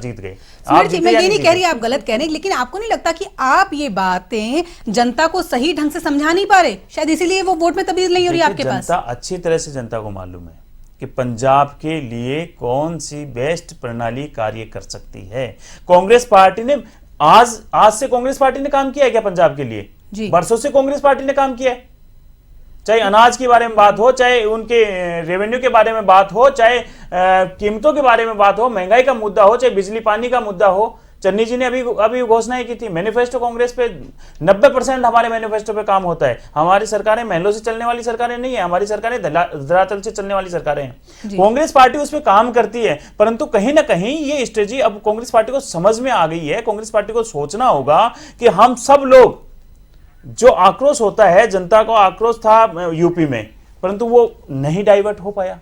जीत गए। मैं ये नहीं कह रही आप गलत कह रहे हैं, लेकिन आपको नहीं लगता कि आप ये बातें जनता को सही ढंग से समझा नहीं पा रहे? शायद इसीलिए वो वोट में तब्दील नहीं हो रही आपके पास। जनता अच्छी तरह से जनता को मालूम है कि पंजाब के लिए कौन सी बेस्ट प्रणाली कार्य कर सकती है। कांग्रेस पार्टी ने आज से कांग्रेस पार्टी ने काम किया है क्या पंजाब के लिए? बरसों से कांग्रेस पार्टी ने काम किया है। चाहे अनाज के बारे में बात हो, चाहे उनके रेवेन्यू के बारे में बात हो, चाहे कीमतों के बारे में बात हो, महंगाई का मुद्दा हो, चाहे बिजली पानी का मुद्दा हो। चन्नी जी ने अभी घोषणाएं की थी मैनिफेस्टो कांग्रेस पे 90% हमारे मैनिफेस्टो पे काम होता है। हमारी सरकारें महलों से चलने वाली सरकारें नहीं है, हमारी सरकारें धरातल से चलने वाली सरकारें हैं। कांग्रेस पार्टी उस पर काम करती है, परंतु कहीं ना कहीं ये स्ट्रेटजी अब कांग्रेस पार्टी को समझ में आ गई है। कांग्रेस पार्टी को सोचना होगा कि हम सब लोग, जो आक्रोश होता है, जनता को आक्रोश था यूपी में, परंतु वो नहीं डाइवर्ट हो पाया,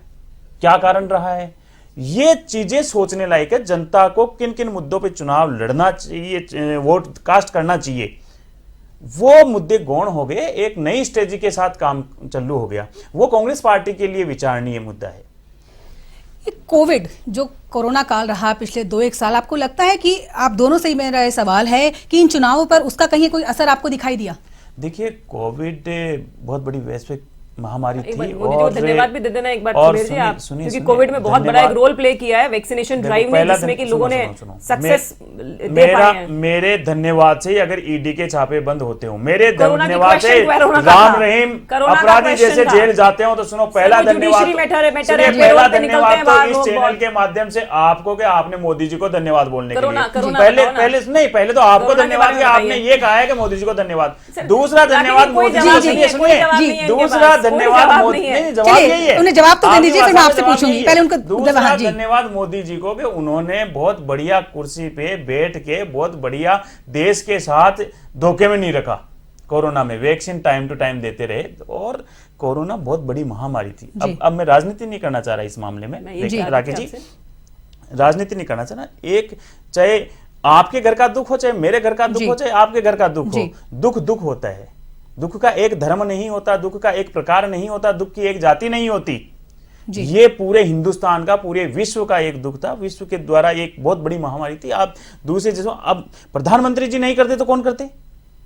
क्या कारण रहा है? ये चीजें सोचने लायक है। जनता को किन किन मुद्दों पे चुनाव लड़ना चाहिए, वोट कास्ट करना चाहिए, वो मुद्दे गौण हो गए। एक नई स्ट्रेटजी के साथ काम चालू हो गया, वो कांग्रेस पार्टी के लिए विचारणीय मुद्दा है। कोविड जो कोरोना काल रहा पिछले 2-1 साल, आपको लगता है कि आप दोनों से ही मेरा ये सवाल है कि इन चुनावों पर उसका कहीं कोई असर आपको दिखाई दिया? देखिए, कोविड बहुत बड़ी वैश्विक महामारी थी। और धन्यवाद भी दे देना एक बार सुमेर जी आप, क्योंकि कोविड में बहुत बड़ा एक रोल प्ले किया है वैक्सीनेशन ड्राइव में, जिसमें कि लोगों ने सक्सेस दे पाए हैं। मेरे धन्यवाद से अगर ईडी के छापे बंद होते हो, मेरे धन्यवाद से राम रहीम अपराधी जैसे जेल जाते हो, तो सुनो, पहला धन्यवाद तो इस चैनल के माध्यम से आपको कि आपने मोदी जी को धन्यवाद बोलने के लिए पहले तो आपको धन्यवाद कि आपने ये कहा है कि मोदी जी को धन्यवाद। दूसरा धन्यवाद मोदी जी, दूसरा धन्यवाद मोदी, जवाब यही है, उन्हें जवाब तो दे दीजिए, फिर मैं आपसे पूछूंगी। पहले उनको दूसरा धन्यवाद मोदी जी को कि उन्होंने बहुत बढ़िया कुर्सी पे बैठ के बहुत बढ़िया देश के साथ धोखे में नहीं रखा। कोरोना में वैक्सीन टाइम टू टाइम देते रहे, और कोरोना बहुत बड़ी महामारी थी। अब मैं राजनीति नहीं करना चाह रहा इस मामले में, राकेश जी, राजनीति नहीं करना चाह रहा। एक, चाहे आपके घर का दुख हो, चाहे मेरे घर का दुख हो, चाहे आपके घर का दुख हो, दुख होता है। दुख का एक धर्म नहीं होता, दुख का एक प्रकार नहीं होता, दुख की एक जाति नहीं होती। ये पूरे हिंदुस्तान का, पूरे विश्व का एक दुख था। विश्व के द्वारा एक बहुत बड़ी महामारी थी। आप दूसरे जैसे, अब प्रधानमंत्री जी नहीं करते तो कौन करते?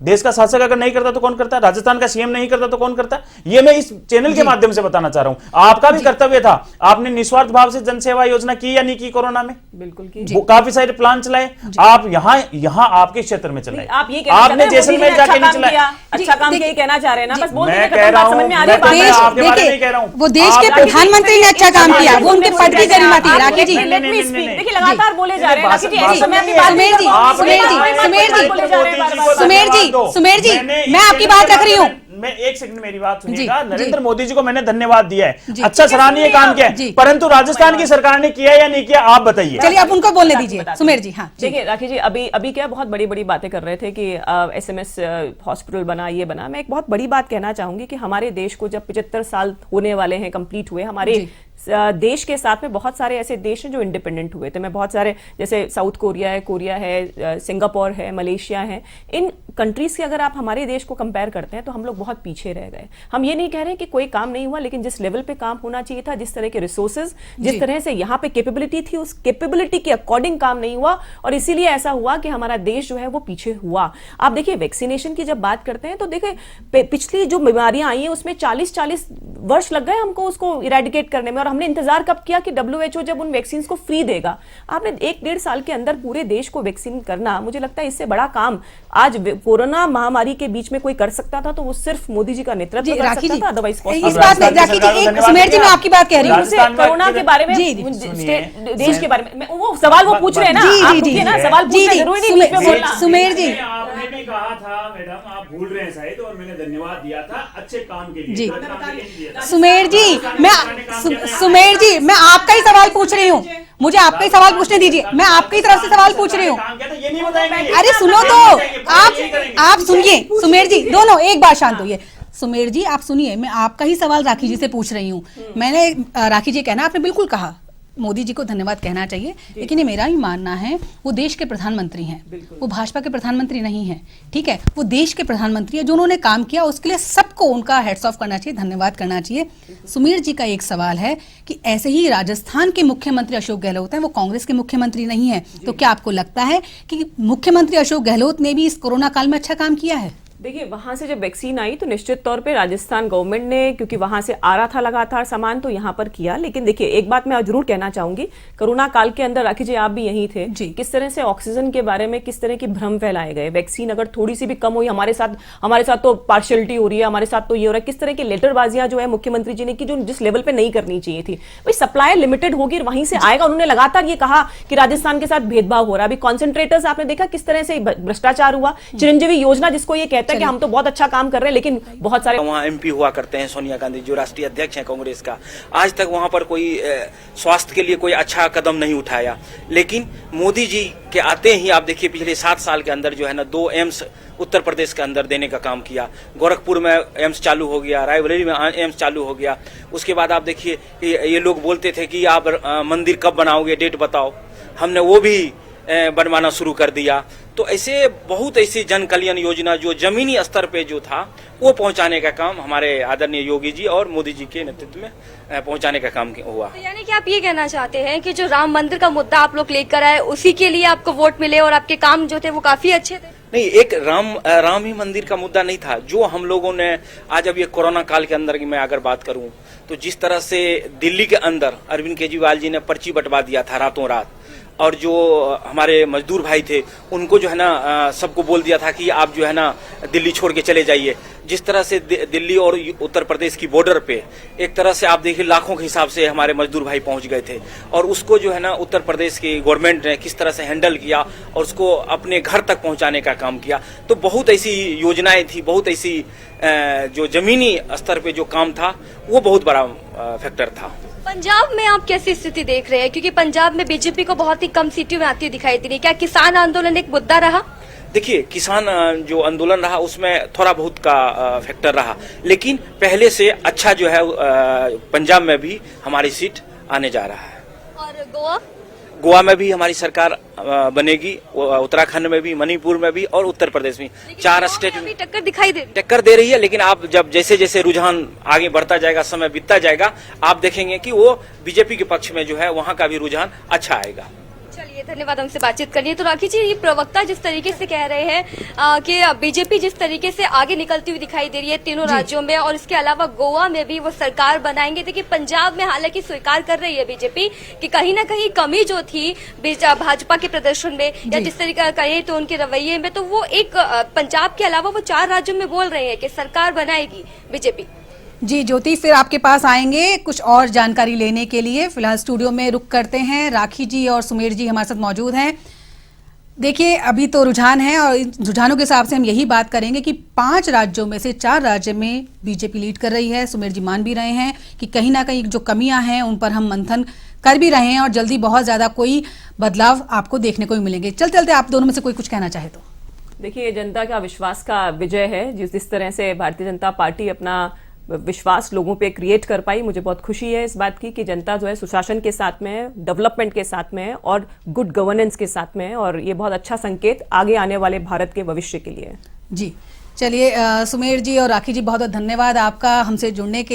देश का शासक अगर नहीं करता तो कौन करता? राजस्थान का सीएम नहीं करता तो कौन करता? ये मैं इस चैनल के माध्यम से बताना चाह रहा हूं। आपका भी कर्तव्य था, आपने निस्वार्थ भाव से जन सेवा योजना की या नहीं की? कोरोना में बिल्कुल की, काफी सारे प्लान चलाए आप, यहाँ आपके क्षेत्र में चलाए। आप ये आपने जैसलमेर जाके नहीं चलाया, अच्छा काम किया, कहना चाह रहे हैं ना? बस बोल मैं कह रहा हूं, आपके बारे में कह रहा हूं, वो देश के प्रधानमंत्री ने अच्छा काम किया, वो उनके पद की गरिमा थी। राकेश जी, देखिए लगातार बोले जा रहे हैं। सुमेर जी, मैं आपकी बात रख रही हूँ। मैं एक सेकंड, मेरी बात सुनिएगा। नरेंद्र मोदी जी को मैंने धन्यवाद दिया है, अच्छा सराहनीय काम किया है, परंतु राजस्थान की सरकार ने किया या नहीं किया, आप बताइए। चलिए आप उनको बोलने दीजिए, सुमेर जी। हाँ, देखिए राकेश जी, अभी क्या बहुत बड़ी बड़ी बातें कर रहे थे कि एसएमएस हॉस्पिटल बना, ये बना। मैं एक बहुत बड़ी बात कहना चाहूंगी कि हमारे देश को जब 75 साल होने वाले हैं, कंप्लीट हुए, हमारे देश के साथ में बहुत सारे ऐसे देश हैं जो इंडिपेंडेंट हुए थे। मैं बहुत सारे, जैसे साउथ कोरिया है, सिंगापुर है, मलेशिया है, इन कंट्रीज से अगर आप हमारे देश को कंपेयर करते हैं तो हम लोग बहुत पीछे रह गए। हम ये नहीं कह रहे कि कोई काम नहीं हुआ, लेकिन जिस लेवल पे काम होना चाहिए था, जिस तरह के रिसोर्सेज, जिस तरह से यहाँ पे कैपेबिलिटी थी, उस कैपेबिलिटी के अकॉर्डिंग काम नहीं हुआ, और इसीलिए ऐसा हुआ कि हमारा देश जो है वो पीछे हुआ। आप देखिए, वैक्सीनेशन की जब बात करते हैं तो देखिए, पिछली जो बीमारियां आई हैं उसमें 40 वर्ष लग गए हमको उसको इरेडिकेट करने में, और हमने इंतजार कब किया कि WHO जब उन वैक्सीन को फ्री देगा। आपने 1-1.5 साल के अंदर पूरे देश को वैक्सीन करना, मुझे लगता है इससे बड़ा काम आज कोरोना महामारी के बीच में कोई कर सकता था तो वो सिर्फ मोदी जी का नेतृत्व कर सकता था, अदरवाइज इस बात में राखी जी, सुमेर जी मैं आपकी बात कह रही हूँ कोरोना के बारे में, देश के बारे में वो सवाल वो पूछ रहे हैं ना, आप पूछिए ना सवाल, पूछना जरूरी नहीं बीच में बोलना। सुमेर जी, आपने भी कहा था मैडम, आप भूल रहे हैं शायद, और मैंने धन्यवाद दिया था अच्छे काम के लिए जी। जी सुमेर जी, सुमेर जी मैं आपका ही सवाल पूछ रही हूँ, मुझे आपका ही सवाल पूछने दीजिए, मैं आपकी तरफ से सवाल पूछ रही हूँ। अरे सुनो तो, आप सुनिए सुमेर जी, दोनों एक बार शांत होइए। सुमेर जी आप सुनिए, मैं आपका ही सवाल राखी जी से पूछ रही हूँ। मैंने राखी जी कहना, आपने बिल्कुल कहा मोदी जी को धन्यवाद कहना चाहिए, लेकिन ये मेरा ही मानना है वो देश के प्रधानमंत्री हैं, वो भाजपा के प्रधानमंत्री नहीं हैं, ठीक है, वो देश के प्रधानमंत्री है। जो उन्होंने काम किया उसके लिए सबको उनका हेड्स ऑफ करना चाहिए, धन्यवाद करना चाहिए। सुमेर जी का एक सवाल है कि ऐसे ही राजस्थान के मुख्यमंत्री अशोक गहलोत हैं, वो कांग्रेस के मुख्यमंत्री नहीं है, तो क्या आपको लगता है कि मुख्यमंत्री अशोक गहलोत ने भी इस कोरोना काल में अच्छा काम किया है? देखिए वहां से जब वैक्सीन आई तो निश्चित तौर पे राजस्थान गवर्नमेंट ने, क्योंकि वहां से आ रहा था लगातार सामान, तो यहाँ पर किया। लेकिन देखिए एक बात मैं जरूर कहना चाहूंगी, कोरोना काल के अंदर राखी जी आप भी यहीं थे, किस तरह से ऑक्सीजन के बारे में किस तरह की भ्रम फैलाए गए। वैक्सीन अगर थोड़ी सी भी कम हुई, हमारे साथ तो पार्शियलिटी हो रही है, हमारे साथ तो ये हो रहा है, किस तरह की लेटरबाजियां जो है मुख्यमंत्री जी ने की, जो जिस लेवल पे नहीं करनी चाहिए थी। भाई सप्लाई लिमिटेड होगी, वहीं से आएगा। उन्होंने लगातार ये कहा कि राजस्थान के साथ भेदभाव हो रहा है। अभी कॉन्सेंट्रेटर्स आपने देखा किस तरह से भ्रष्टाचार हुआ। चिरंजीवी योजना जिसको ये कहता है कि हम तो बहुत अच्छा काम कर रहे हैं, लेकिन बहुत सारे वहाँ MP हुआ करते हैं सोनिया गांधी, जो राष्ट्रीय अध्यक्ष हैं कांग्रेस का, आज तक वहाँ पर कोई स्वास्थ्य के लिए कोई अच्छा कदम नहीं उठाया। लेकिन मोदी जी के आते ही आप देखिए पिछले 7 साल के अंदर जो है ना 2 एम्स उत्तर प्रदेश के अंदर देने का काम किया। गोरखपुर में एम्स चालू हो गया, रायबरेली में एम्स चालू हो गया। उसके बाद आप देखिए ये लोग बोलते थे कि आप मंदिर कब बनाओगे, डेट बताओ, हमने वो भी बनवाना शुरू कर दिया। तो ऐसे बहुत ऐसी जन कल्याण योजना जो जमीनी स्तर पे जो था वो पहुंचाने का काम हमारे आदरणीय योगी जी और मोदी जी के नेतृत्व में पहुंचाने का काम हुआ। तो यानी कि आप ये कहना चाहते हैं कि जो राम मंदिर का मुद्दा आप लोग लेकर आए उसी के लिए आपको वोट मिले और आपके काम जो थे वो काफी अच्छे थे? नहीं, एक राम ही मंदिर का मुद्दा नहीं था। जो हम लोगों ने आज अब ये कोरोना काल के अंदर की मैं अगर बात करूं तो जिस तरह से दिल्ली के अंदर अरविंद केजरीवाल जी ने पर्ची बंटवा दिया था रातों रात, और जो हमारे मजदूर भाई थे उनको जो है ना सबको बोल दिया था कि आप जो है ना दिल्ली छोड़ के चले जाइए। जिस तरह से दिल्ली और उत्तर प्रदेश की बॉर्डर पे एक तरह से आप देखिए लाखों के हिसाब से हमारे मजदूर भाई पहुंच गए थे, और उसको जो है ना उत्तर प्रदेश की गवर्नमेंट ने किस तरह से हैंडल किया और उसको अपने घर तक पहुंचाने का काम किया। तो बहुत ऐसी योजनाएं थी, बहुत ऐसी जो जमीनी स्तर पे जो काम था वो बहुत बड़ा फैक्टर था। पंजाब में आप कैसी स्थिति देख रहे हैं, क्योंकि पंजाब में बीजेपी को बहुत ही कम सीटें में आती दिखाई दे रही है, क्या किसान आंदोलन एक मुद्दा रहा? देखिए किसान जो आंदोलन रहा उसमें थोड़ा बहुत का फैक्टर रहा, लेकिन पहले से अच्छा जो है पंजाब में भी हमारी सीट आने जा रहा है। और गोवा में भी हमारी सरकार बनेगी, उत्तराखंड में भी, मणिपुर में भी और उत्तर प्रदेश में, 4 स्टेट में टक्कर दे रही है। लेकिन आप जब जैसे जैसे रुझान आगे बढ़ता जाएगा, समय बीतता जाएगा, आप देखेंगे कि वो बीजेपी के पक्ष में जो है वहाँ का भी रुझान अच्छा आएगा। चलिए धन्यवाद हमसे बातचीत करनी। तो राखी जी, ये प्रवक्ता जिस तरीके से कह रहे हैं कि बीजेपी जिस तरीके से आगे निकलती हुई दिखाई दे रही है तीनों राज्यों में, और इसके अलावा गोवा में भी वो सरकार बनाएंगे। देखिए पंजाब में हालांकि स्वीकार कर रही है बीजेपी कि कहीं ना कहीं कमी जो थी भाजपा के प्रदर्शन में या जिस तरीके का कहे तो उनके रवैये में, तो वो एक पंजाब के अलावा वो 4 राज्यों में बोल रहे हैं कि सरकार बनाएगी बीजेपी। जी ज्योति, फिर आपके पास आएंगे कुछ और जानकारी लेने के लिए। फिलहाल स्टूडियो में रुक करते हैं, राखी जी और सुमेर जी हमारे साथ मौजूद हैं। देखिए अभी तो रुझान है और इन रुझानों के हिसाब से हम यही बात करेंगे कि 5 राज्यों में से 4 राज्य में बीजेपी लीड कर रही है। सुमेर जी मान भी रहे हैं कि कहीं ना कहीं जो कमियां हैं उन पर हम मंथन कर भी रहे हैं और जल्दी बहुत ज्यादा कोई बदलाव आपको देखने को भी मिलेंगे। चलते चलते आप दोनों में से कोई कुछ कहना चाहे तो। देखिए जनता का विश्वास का विजय है, जिस तरह से भारतीय जनता पार्टी अपना विश्वास लोगों पे क्रिएट कर पाई, मुझे बहुत खुशी है इस बात की कि जनता जो है सुशासन के साथ में है, डेवलपमेंट के साथ में है और गुड गवर्नेंस के साथ में है, और ये बहुत अच्छा संकेत आगे आने वाले भारत के भविष्य के लिए है। जी चलिए सुमेर जी और राखी जी बहुत बहुत धन्यवाद आपका हमसे जुड़ने के